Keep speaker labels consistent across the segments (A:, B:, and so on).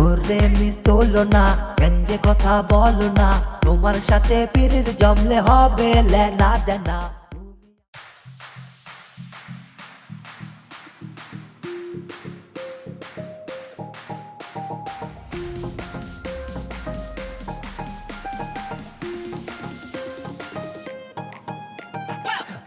A: ওরে মিস তোলো না, কেন যে কথা বলো না, তোমার সাথে পিরিত জমলে হবে লেনা দেনা।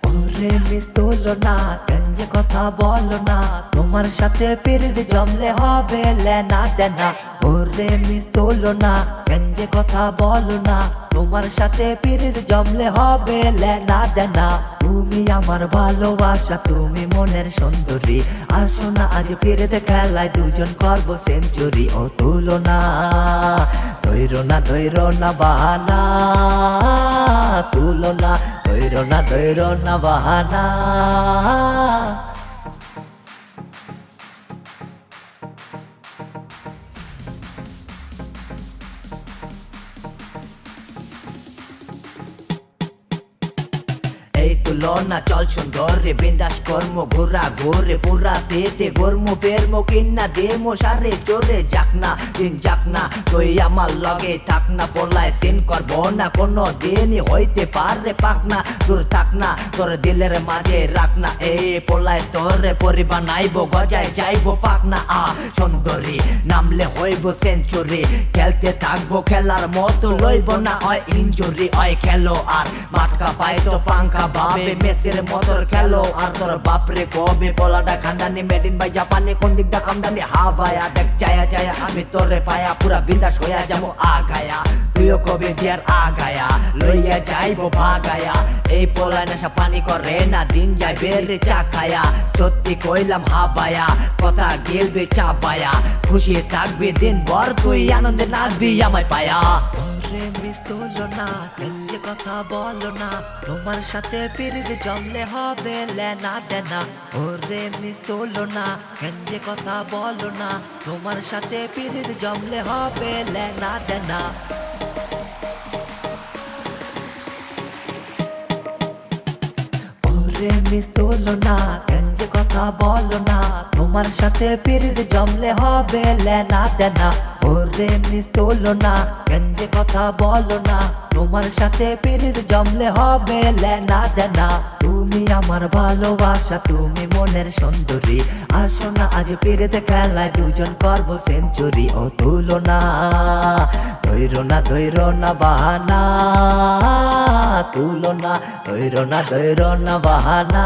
A: ওরে মিস তোলো না, কেন যে কথা বলো না, তোমার সাথে পিরিত জমলে হবে লেনা দেনা। ওরে মিস তোলো না, কেন যে কথা বলো না, তোমার সাথে পিরিত জমলে হবে লেনা দেনা। তুমি আমার ভালোবাসা, তুমি মনের সুন্দরী, আসো না আজ পিরিত খেলায় দুজন করবো সেঞ্চুরি। ও তুলো না, ধৈরো না ধৈরো না বাহানা, তুলো না ধৈরো না বাহানা। এই তুলনা চল সুন্দরে বিন্দাস কর্ম ঘোরা ঘোরে পুরা সেটে গর্ম ফেরম কিন্না দেমো সারে চোরে যাকনা দিন যাকনা তুই আমার লগে থাকনা বলায় সিন করবো না কোনো দিনই হইতে পারে পাকনা দূর থাকনা তোর দিলের মাঝে রাখনা এই পোলায় তোরে পরিবার নাইবো গজায় যাইবো পাকনা। সুন্দরী নামলে হইব সেঞ্চুরি, খেলতে থাকবো খেলার মতো লইব না হয় ইঞ্জুরি। হয় খেলো আর মাটকা পায় তো পাঙ্কা ভাবে মেসির মতর খেলো আর তোর বাপরে কবে পোলাটা খানদানি মেড ইন বাই জাপানি কোন দিক দা কামদানি হাবায়া দেখ চায়া চায়া আমি তোরে পায়া পুরা বিন্দাস হইয়া যাবো আগায়া তুইও কবে দিয়ার আগায়া লইয়া যাইবো ভাগায়া। এই পোলা নেশা পানি করে না দিন যায় বেরে চা খায়া, সত্যি কইলাম হাবায়া কথা গেলবে চাপায়া, খুশি থাকবি দিন ভর তুই আনন্দে নাচবি আমায় পায়া। ওরে মিস তোলো না, কেন যে কথা বলো না, তোমার সাথে পিরিত জমলে হবে লেনা দেনা। ওরে মিস তোলো না, কেন যে কথা বলো না, তোমার সাথে পিরিত জমলে হবে লেনা দেনা। ওরে মিস তোলো না, কেন যে কথা বলো না, তোমার সাথে পিরিত জমলে হবে লেনা দেনা। ওরে মিস তোলো না, কেন যে কথা বলো না, তোমার সাথে পিরিত জমলে হবে লেনা দেনা। তুমি আমার ভালোবাসা, তুমি মনের সুন্দরী, আসো না আজ পিরিত খেলায় দুজন করবো সেঞ্চুরি। ও তুলো না, ধৈরো না বাহানা, তুলো না ধৈরো না বাহানা।